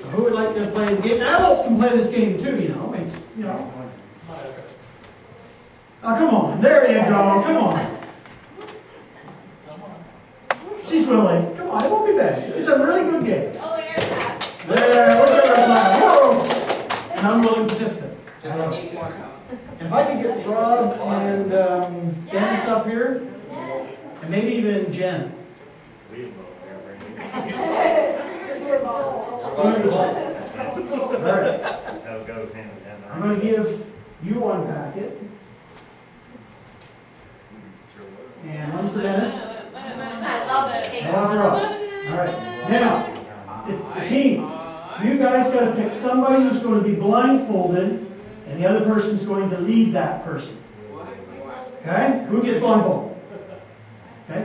So who would like to play the game? Adults can play this game too, you know. It's, you know. Oh, come on. There you go. Come on. She's willing. Come on. It won't be bad. It's a really good game. Oh, air tap. There. We're going to whoa. An unwilling participant. If I could get Rob and Dennis up here, and maybe even Jen. Right. That's how it goes hand in hand. I'm going to give you one packet. And one for Dennis. I love it. And one for Rob. All right. Now, the team, you guys got to pick somebody who's going to be blindfolded, and the other person's going to lead that person. Okay? Who gets blindfolded? Okay?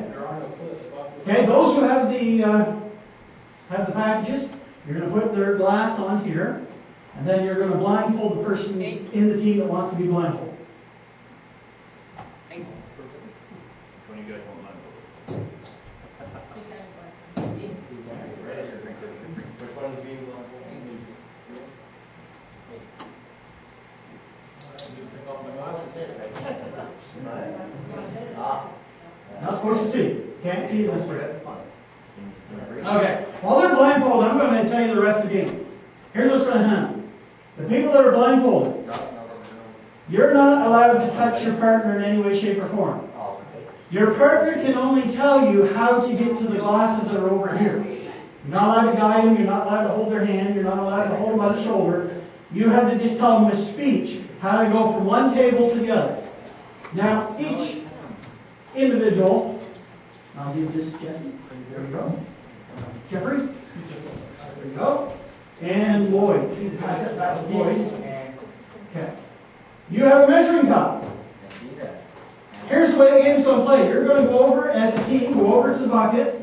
Okay, those who have the packages, you're going to put their glass on here, and then you're going to blindfold the person in the team that wants to be blindfolded. Which one you guys want mine? Which one is being Not supposed to see. Can't see this way. Okay. While they're blindfolded, I'm going to tell you the rest of the game. Here's what's going to happen. The people that are blindfolded, you're not allowed to touch your partner in any way, shape, or form. Your partner can only tell you how to get to the glasses that are over here. You're not allowed to guide them. You're not allowed to hold their hand. You're not allowed to hold them by the shoulder. You have to just tell them with speech how to go from one table to the other. Now, each individual, I'll give this to Jesse. There we go. Jeffrey. There you go. And Lloyd. You can pass that back to Lloyd. Okay. You have a measuring cup. Here's the way the game's going to play. You're going to go over as a team, go over to the bucket.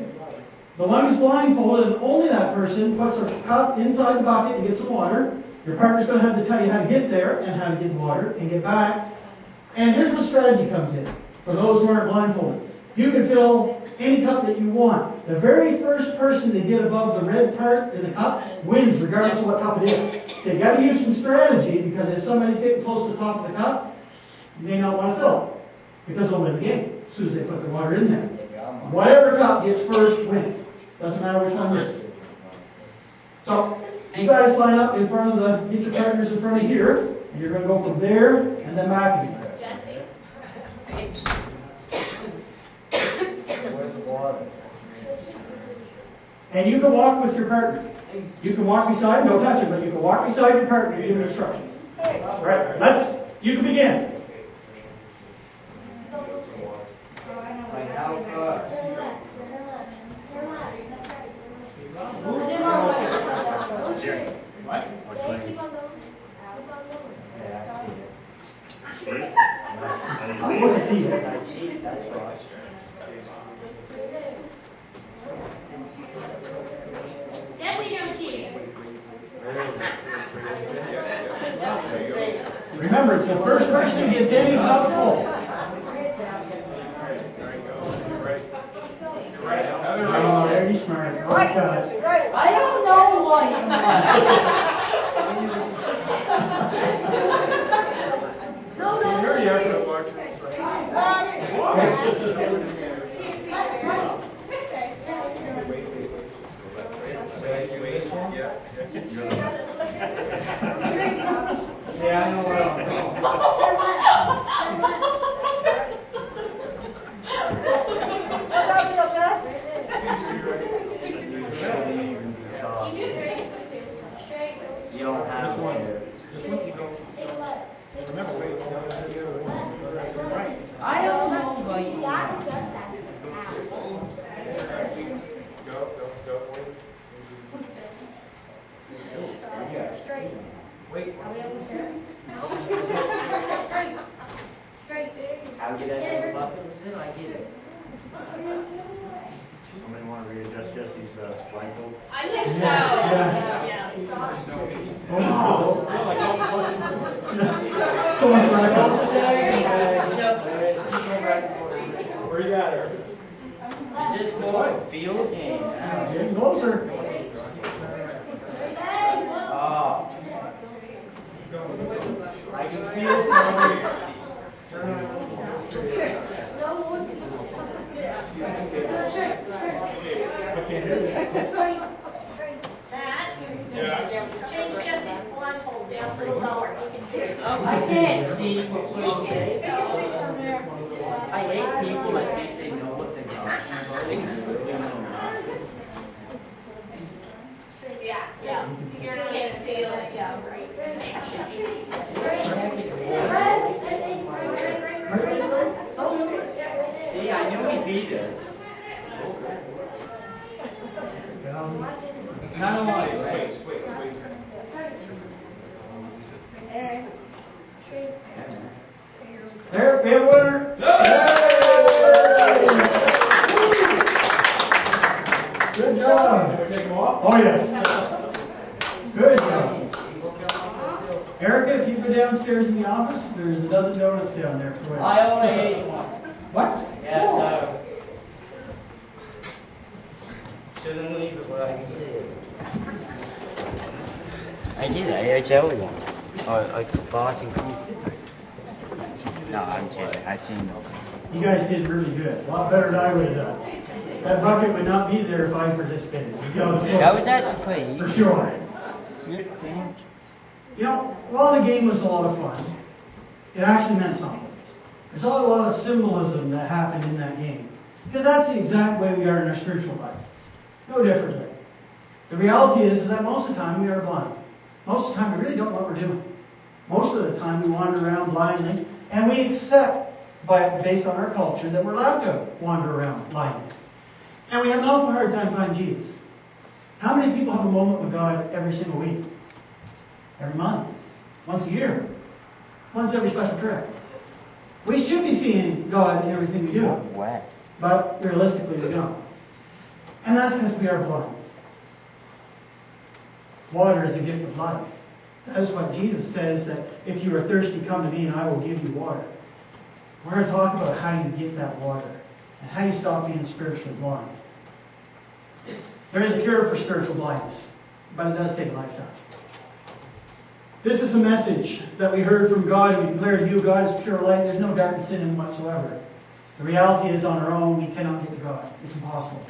The one who's blindfolded, and only that person, puts a cup inside the bucket and gets some water. Your partner's going to have to tell you how to get there and how to get water and get back. And here's where strategy comes in for those who aren't blindfolded. You can fill any cup that you want. The very first person to get above the red part in the cup wins, regardless of what cup it is. So you got to use some strategy, because if somebody's getting close to the top of the cup, you may not want to fill it, because they'll win the game as soon as they put the water in there. Whatever cup gets first wins. Doesn't matter which one it is. So you guys line up in front of get your partners in front of here, and you're going to go from there and then back again. And you can walk with your partner. You can walk beside him, don't touch him, but you can walk beside your partner and give him instructions. Right, you can begin. I'm supposed to see it. Jesse, don't cheat. Remember, it's the first person who gets any cup full. Oh, very smart. Oh, got it. I don't know why. No. Here you are, watch it. Yeah, I know where I'm going. You don't have one. Remember, wait. I don't know why you Go. Straight. Wait. Straight. I'll get it. I get it. Somebody want to readjust Jesse's blindfold? I think so. Yeah. Oh, so much radical. Where you at, Eric? Just more field game. Getting closer. Change Jesse's blindfold down a little lower. You can see it. I can't see for You can see it from there. I hate people that think they know what they're doing. Yeah, yeah. You can't see it. Yeah, right. See, I knew he'd be there. Kind of like, right? There, we have a winner. Good job. Oh, yes. Good job. Erica, if you go downstairs in the office, there's a dozen donuts down there for you. I only ate one. What? Yeah, so. Shouldn't leave it where I can see it. I did, I ate every one. I bought and No, I'm kidding. I seen them. You guys did really good. A lot better than I would have done. That bucket would not be there if I participated. That was actually pretty For easy. sure. You know, while the game was a lot of fun, it actually meant something. There's a lot of symbolism that happened in that game. Because that's the exact way we are in our spiritual life. No differently. The reality is that most of the time we are blind. Most of the time we really don't know what we're doing. Most of the time we wander around blindly, and we accept, based on our culture, that we're allowed to wander around blindly. And we have an awful hard time finding Jesus. How many people have a moment with God every single week? Every month? Once a year? Once every special trip? We should be seeing God in everything we do. Wet. But realistically we don't. And that's because we are blind. Water is a gift of life. That is what Jesus says, that if you are thirsty, come to me and I will give you water. We're going to talk about how you get that water and how you stop being spiritually blind. There is a cure for spiritual blindness, but it does take a lifetime. This is a message that we heard from God, and we declare to you, God is pure light. There's no darkness in him whatsoever. The reality is, on our own, we cannot get to God. It's impossible.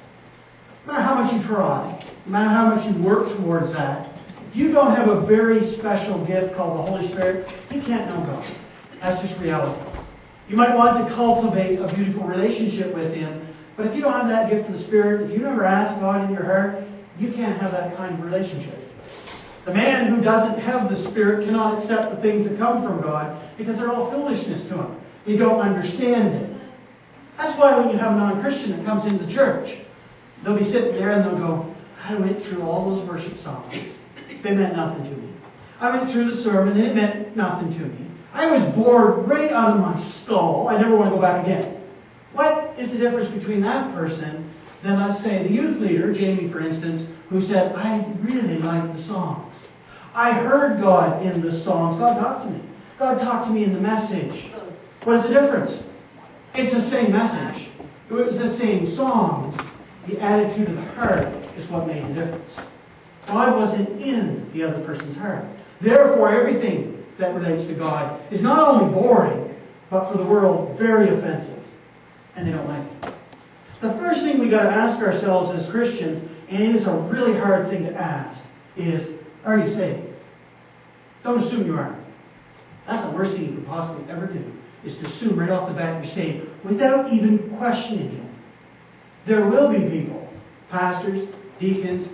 No matter how much you try, no matter how much you work towards that, if you don't have a very special gift called the Holy Spirit, you can't know God. That's just reality. You might want to cultivate a beautiful relationship with him, but if you don't have that gift of the Spirit, if you never ask God in your heart, you can't have that kind of relationship. The man who doesn't have the Spirit cannot accept the things that come from God because they're all foolishness to him. They don't understand it. That's why when you have a non-Christian that comes into the church, they'll be sitting there and they'll go, I went through all those worship songs. They meant nothing to me. I went through the sermon and it meant nothing to me. I was bored right out of my skull. I never want to go back again. What is the difference between that person than, let's say, the youth leader, Jamie for instance, who said, I really like the songs. I heard God in the songs. God talked to me. God talked to me in the message. What is the difference? It's the same message. It was the same songs. The attitude of the heart is what made the difference. God wasn't in the other person's heart. Therefore, everything that relates to God is not only boring, but for the world, very offensive. And they don't like it. The first thing we've got to ask ourselves as Christians, and it is a really hard thing to ask, is, are you saved? Don't assume you are. That's the worst thing you could possibly ever do, is to assume right off the bat you're saved without even questioning it. There will be people, pastors, deacons,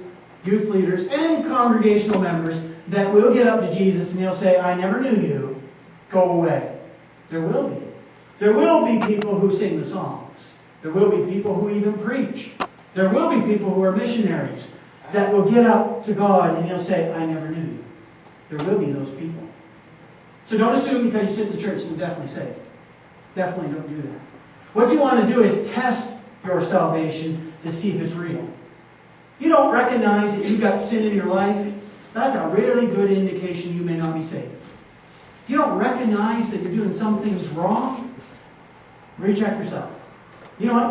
youth leaders, and congregational members that will get up to Jesus and they'll say, I never knew you, go away. There will be. There will be people who sing the songs. There will be people who even preach. There will be people who are missionaries that will get up to God and they'll say, I never knew you. There will be those people. So don't assume because you sit in the church you're definitely saved. Definitely don't do that. What you want to do is test your salvation to see if it's real. You don't recognize that you've got sin in your life, that's a really good indication you may not be saved. You don't recognize that you're doing some things wrong, recheck yourself. You know what?